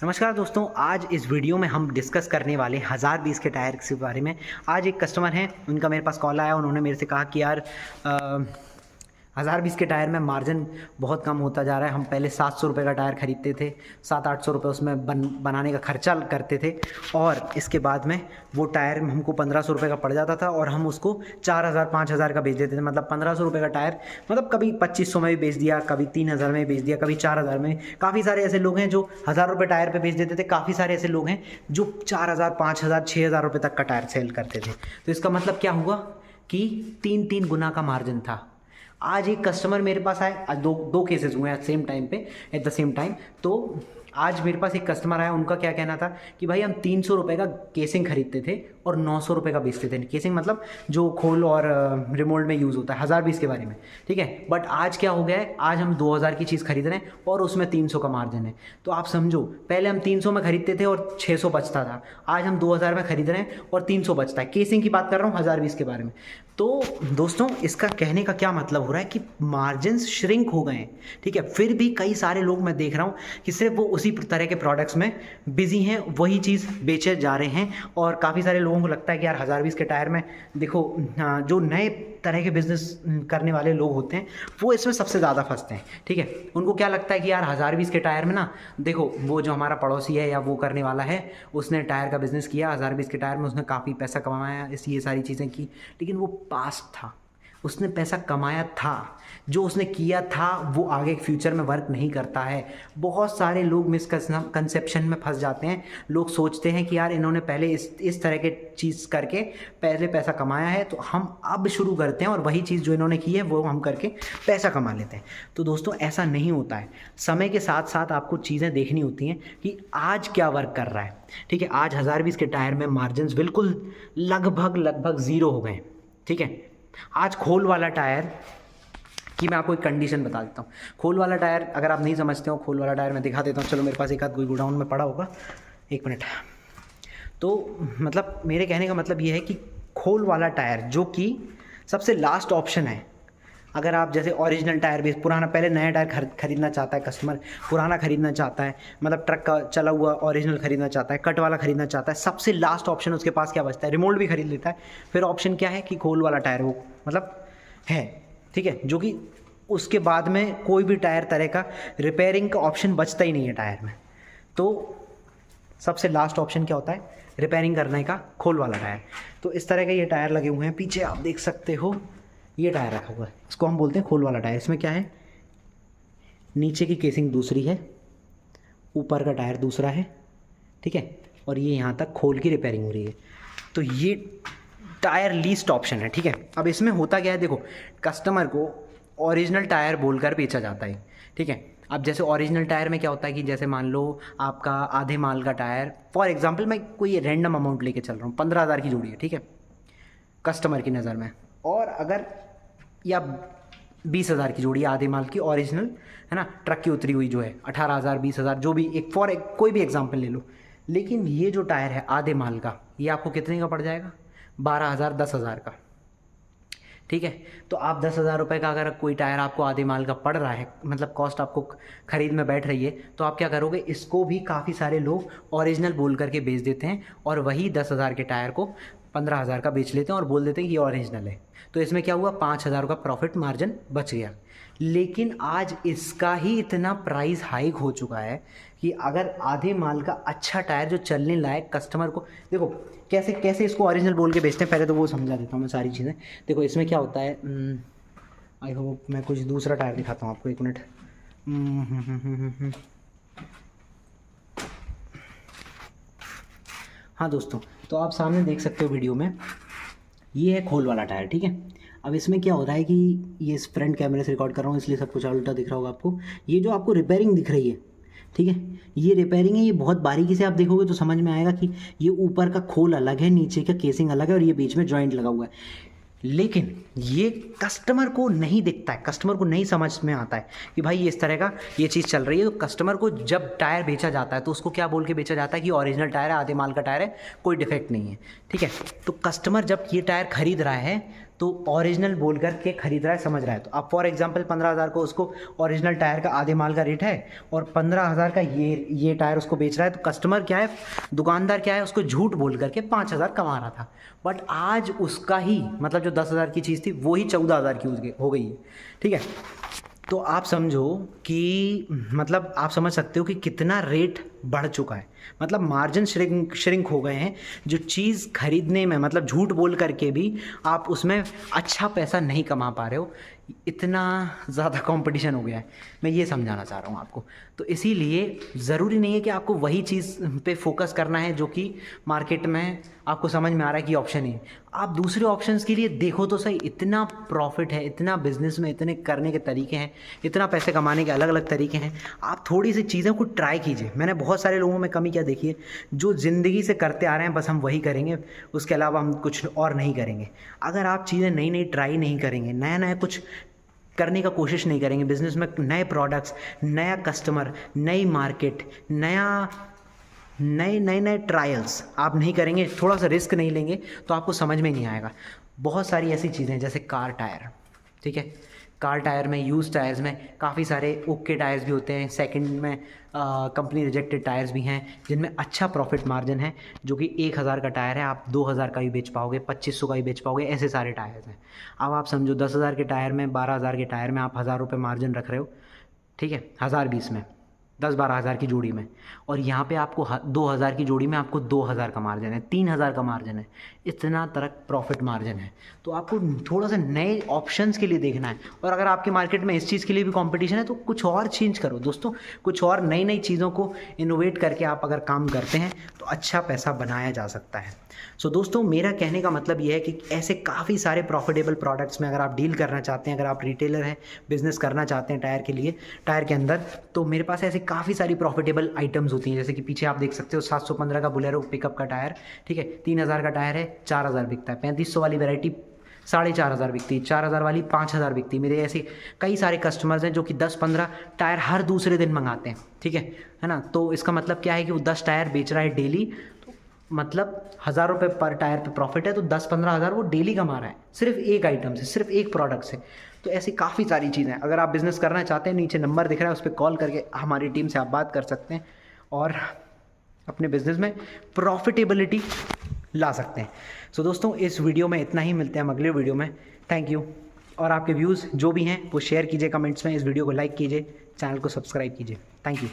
नमस्कार दोस्तों, आज इस वीडियो में हम डिस्कस करने वाले 1020 के टायर के बारे में। आज एक कस्टमर हैं, उनका मेरे पास कॉल आया। उन्होंने मेरे से कहा कि यार 1020 के टायर में मार्जिन बहुत कम होता जा रहा है। हम पहले 700 रुपये का टायर ख़रीदते थे, 700-800 रुपये उसमें बनाने का खर्चा करते थे, और इसके बाद में वो टायर हमको 1500 रुपये का पड़ जाता था और हम उसको 4000-5000 का बेच देते थे। मतलब 1500 रुपये का टायर, मतलब कभी 2500 में भी बेच दिया, कभी 3000 में बेच दिया, कभी 4000 में। काफ़ी सारे ऐसे लोग हैं जो 1000 रुपये टायर पे बेच देते थे। काफ़ी सारे ऐसे लोग हैं जो 4000, 5000, 6000 रुपये तक का टायर सेल करते थे। तो इसका मतलब क्या हुआ कि 3 गुना का मार्जिन था। आज एक कस्टमर मेरे पास आए, आज दो केसेस हुए एट द सेम टाइम। तो आज मेरे पास एक कस्टमर आया, उनका क्या कहना था कि भाई हम 300 रुपये का केसिंग खरीदते थे और 900 रुपये का बेचते थे। केसिंग मतलब जो खोल और रिमोल्ड में यूज़ होता है, 1020 के बारे में, ठीक है। बट आज क्या हो गया है, आज हम 2000 की चीज़ खरीद रहे हैं और उसमें 300 का मार्जिन है। तो आप समझो, पहले हम 300 में खरीदते थे और 600 बचता था, आज हम 2000 में खरीद रहे हैं और 300 बचता है। केसिंग की बात कर रहा हूँ, 1020 के बारे में। तो दोस्तों, इसका कहने का क्या मतलब हो रहा है कि मार्जिन्स श्रिंक हो गए हैं, ठीक है। फिर भी कई सारे लोग मैं देख रहा हूँ कि सिर्फ वो उसी तरह के प्रोडक्ट्स में बिजी हैं, वही चीज़ बेचे जा रहे हैं। और काफ़ी सारे लोगों को लगता है कि यार 1020 के टायर में देखो, जो नए तरह के बिजनेस करने वाले लोग होते हैं वो इसमें सबसे ज़्यादा फंसते हैं, ठीक है। उनको क्या लगता है कि यार 1020 के टायर में ना, देखो वो जो हमारा पड़ोसी है या वो करने वाला है, उसने टायर का बिज़नेस किया, 1020 के टायर में उसने काफ़ी पैसा कमाया, ये सारी चीज़ें की। लेकिन वो पास्ट था, उसने पैसा कमाया था, जो उसने किया था वो आगे फ्यूचर में वर्क नहीं करता है। बहुत सारे लोग मिसकंसेप्शन में फंस जाते हैं। लोग सोचते हैं कि यार इन्होंने पहले इस तरह के चीज़ करके पहले पैसा कमाया है, तो हम अब शुरू करते हैं और वही चीज़ जो इन्होंने की है वो हम करके पैसा कमा लेते हैं। तो दोस्तों, ऐसा नहीं होता है। समय के साथ साथ आपको चीज़ें देखनी होती हैं कि आज क्या वर्क कर रहा है, ठीक है। आज 1020 के टायर में मार्जिन बिल्कुल लगभग ज़ीरो हो गए, ठीक है। आज खोल वाला टायर की मैं आपको एक कंडीशन बता देता हूँ। खोल वाला टायर, अगर आप नहीं समझते हो, खोल वाला टायर मैं दिखा देता हूँ। चलो, मेरे पास एक आध कोई गोडाउन में पड़ा होगा, एक मिनट। तो मतलब मेरे कहने का मतलब ये है कि खोल वाला टायर जो कि सबसे लास्ट ऑप्शन है। अगर आप जैसे ओरिजिनल टायर भी, पुराना, पहले नया टायर खरीदना चाहता है कस्टमर, पुराना खरीदना चाहता है, मतलब ट्रक का चला हुआ ओरिजिनल खरीदना चाहता है, कट वाला खरीदना चाहता है, सबसे लास्ट ऑप्शन उसके पास क्या बचता है? रिमोल्ड भी खरीद लेता है। फिर ऑप्शन क्या है कि खोल वाला टायर वो मतलब है, ठीक है, जो कि उसके बाद में कोई भी टायर तरह का रिपेयरिंग का ऑप्शन बचता ही नहीं है टायर में। तो सबसे लास्ट ऑप्शन क्या होता है? रिपेयरिंग करने का खोल वाला टायर। तो इस तरह के ये टायर लगे हुए हैं। पीछे आप देख सकते हो, ये टायर रखा हुआ है, इसको हम बोलते हैं खोल वाला टायर। इसमें क्या है, नीचे की केसिंग दूसरी है, ऊपर का टायर दूसरा है, ठीक है, और ये यहाँ तक खोल की रिपेयरिंग हो रही है। तो ये टायर लीस्ट ऑप्शन है, ठीक है। अब इसमें होता क्या है, देखो, कस्टमर को ओरिजिनल टायर बोलकर बेचा जाता है, ठीक है। अब जैसे ओरिजिनल टायर में क्या होता है कि जैसे मान लो आपका आधे माल का टायर, फॉर एग्जांपल मैं कोई रैंडम अमाउंट लेके चल रहा हूँ, 15,000 की जोड़ी है, ठीक है, कस्टमर की नज़र में। और अगर या 20,000 की जोड़ी आधे माल की ओरिजिनल, है ना, ट्रक की उतरी हुई जो है 18,000, 20,000, जो भी, एक कोई भी एग्जांपल ले लो। लेकिन ये जो टायर है आधे माल का, ये आपको कितने का पड़ जाएगा? 12,000, 10,000 का, ठीक है। तो आप 10,000 रुपये का अगर कोई टायर आपको आधे माल का पड़ रहा है, मतलब कॉस्ट आपको ख़रीद में बैठ रही है, तो आप क्या करोगे? इसको भी काफ़ी सारे लोग ओरिजिनल बोल करके बेच देते हैं और वही 10,000 के टायर को 15,000 का बेच लेते हैं और बोल देते हैं कि ये ओरिजिनल है। तो इसमें क्या हुआ? 5,000 का प्रॉफिट मार्जिन बच गया। लेकिन आज इसका ही इतना प्राइस हाइक हो चुका है कि अगर आधे माल का अच्छा टायर जो चलने लायक कस्टमर को, देखो कैसे कैसे इसको ओरिजिनल बोल के बेचते हैं, पहले तो वो समझा देता हूँ मैं सारी चीज़ें। देखो इसमें क्या होता है, आई होप मैं कुछ दूसरा टायर दिखाता हूँ आपको, एक मिनट। हाँ दोस्तों, तो आप सामने देख सकते हो वीडियो में, ये है खोल वाला टायर, ठीक है। अब इसमें क्या हो रहा है कि ये इस फ्रंट कैमरे से रिकॉर्ड कर रहा हूँ, इसलिए सब कुछ उल्टा दिख रहा होगा आपको। ये जो आपको रिपेयरिंग दिख रही है, ठीक है, ये रिपेयरिंग है। ये बहुत बारीकी से आप देखोगे तो समझ में आएगा कि ये ऊपर का खोल अलग है, नीचे का केसिंग अलग है और ये बीच में जॉइंट लगा हुआ है। लेकिन ये कस्टमर को नहीं दिखता है, कस्टमर को नहीं समझ में आता है कि भाई इस तरह का ये चीज़ चल रही है। तो कस्टमर को जब टायर बेचा जाता है तो उसको क्या बोल के बेचा जाता है कि ओरिजिनल टायर है, आधे माल का टायर है, कोई डिफेक्ट नहीं है, ठीक है। तो कस्टमर जब ये टायर खरीद रहा है तो ओरिजिनल बोल कर के खरीद रहा है, समझ रहा है। तो अब फॉर एग्जांपल 15,000 को उसको ओरिजिनल टायर का आधे माल का रेट है और 15,000 का ये टायर उसको बेच रहा है, तो कस्टमर क्या है, दुकानदार क्या है, उसको झूठ बोल करके 5,000 कमा रहा था। बट आज उसका ही मतलब जो 10,000 की चीज़ थी वो ही 14,000 की हो गई है, ठीक है। तो आप समझो कि मतलब आप समझ सकते हो कि कितना रेट बढ़ चुका है, मतलब मार्जिन श्रिंक हो गए हैं। जो चीज़ खरीदने में मतलब झूठ बोल करके भी आप उसमें अच्छा पैसा नहीं कमा पा रहे हो, इतना ज़्यादा कंपटीशन हो गया है। मैं ये समझाना चाह रहा हूँ आपको। तो इसीलिए ज़रूरी नहीं है कि आपको वही चीज़ पे फोकस करना है जो कि मार्केट में आपको समझ में आ रहा है कि ऑप्शन है। आप दूसरे ऑप्शंस के लिए देखो तो सही, इतना प्रॉफिट है, इतना बिजनेस में इतने करने के तरीके हैं, इतना पैसे कमाने के अलग अलग तरीके हैं। आप थोड़ी सी चीज़ों को ट्राई कीजिए। मैंने बहुत सारे लोगों में कमी क्या देखी है, जो ज़िंदगी से करते आ रहे हैं बस हम वही करेंगे, उसके अलावा हम कुछ और नहीं करेंगे। अगर आप चीज़ें नई नई ट्राई नहीं करेंगे, नया नया कुछ करने का कोशिश नहीं करेंगे बिज़नेस में, नए प्रोडक्ट्स, नया कस्टमर, नई मार्केट, नए ट्रायल्स आप नहीं करेंगे, थोड़ा सा रिस्क नहीं लेंगे, तो आपको समझ में नहीं आएगा। बहुत सारी ऐसी चीज़ें जैसे कार टायर, ठीक है, कार टायर में यूज़ टायर्स में काफ़ी सारे ओके टायर्स भी होते हैं, सेकंड में कंपनी रिजेक्टेड टायर्स भी हैं जिनमें अच्छा प्रॉफिट मार्जिन है। जो कि 1,000 का टायर है आप 2,000 का भी बेच पाओगे, 2,500 का भी बेच पाओगे, ऐसे सारे टायर्स हैं। अब आप समझो 10,000 के टायर में, 12,000 के टायर में आप 1,000 रुपये मार्जिन रख रहे हो, ठीक है, 1,020 में 10-12 हज़ार की जोड़ी में, और यहाँ पे आपको 2,000 की जोड़ी में आपको 2,000 का मार्जिन है, 3,000 का मार्जिन है, इतना तक प्रॉफिट मार्जिन है। तो आपको थोड़ा सा नए ऑप्शंस के लिए देखना है। और अगर आपके मार्केट में इस चीज़ के लिए भी कंपटीशन है तो कुछ और चेंज करो दोस्तों, कुछ और नई नई चीज़ों को इनोवेट करके आप अगर काम करते हैं तो अच्छा पैसा बनाया जा सकता है। सो दोस्तों, मेरा कहने का मतलब ये है कि ऐसे काफ़ी सारे प्रॉफिटेबल प्रोडक्ट्स में अगर आप डील करना चाहते हैं, अगर आप रिटेलर हैं, बिजनेस करना चाहते हैं टायर के लिए, टायर के अंदर, तो मेरे पास ऐसे काफ़ी सारी प्रॉफिटेबल आइटम्स होती हैं। जैसे कि पीछे आप देख सकते हो 715 का बोलेरो पिकअप का टायर, ठीक है, 3,000 का टायर है, 4,000 बिकता है। 3500 वाली वैरायटी 4,500 बिकती है, 4,000 वाली 5,000 बिकती है। मेरे ऐसे कई सारे कस्टमर्स हैं जो कि 10-15 टायर हर दूसरे दिन मंगाते हैं, ठीक है ना। तो इसका मतलब क्या है कि वो 10 टायर बेच रहा है डेली, तो मतलब 1,000 रुपये पर टायर पे प्रॉफिट है, तो 10-15 हज़ार वो डेली कमा रहा है सिर्फ एक आइटम से, सिर्फ एक प्रोडक्ट से। तो ऐसी काफ़ी सारी चीज़ें हैं। अगर आप बिज़नेस करना चाहते हैं, नीचे नंबर दिख रहा है, उस पर कॉल करके हमारी टीम से आप बात कर सकते हैं और अपने बिज़नेस में प्रॉफिटेबिलिटी ला सकते हैं। सो दोस्तों, इस वीडियो में इतना ही, मिलते हैं हम अगले वीडियो में। Thank you. और आपके व्यूज़ जो भी हैं वो शेयर कीजिए कमेंट्स में, इस वीडियो को लाइक कीजिए, चैनल को सब्सक्राइब कीजिए। Thank you.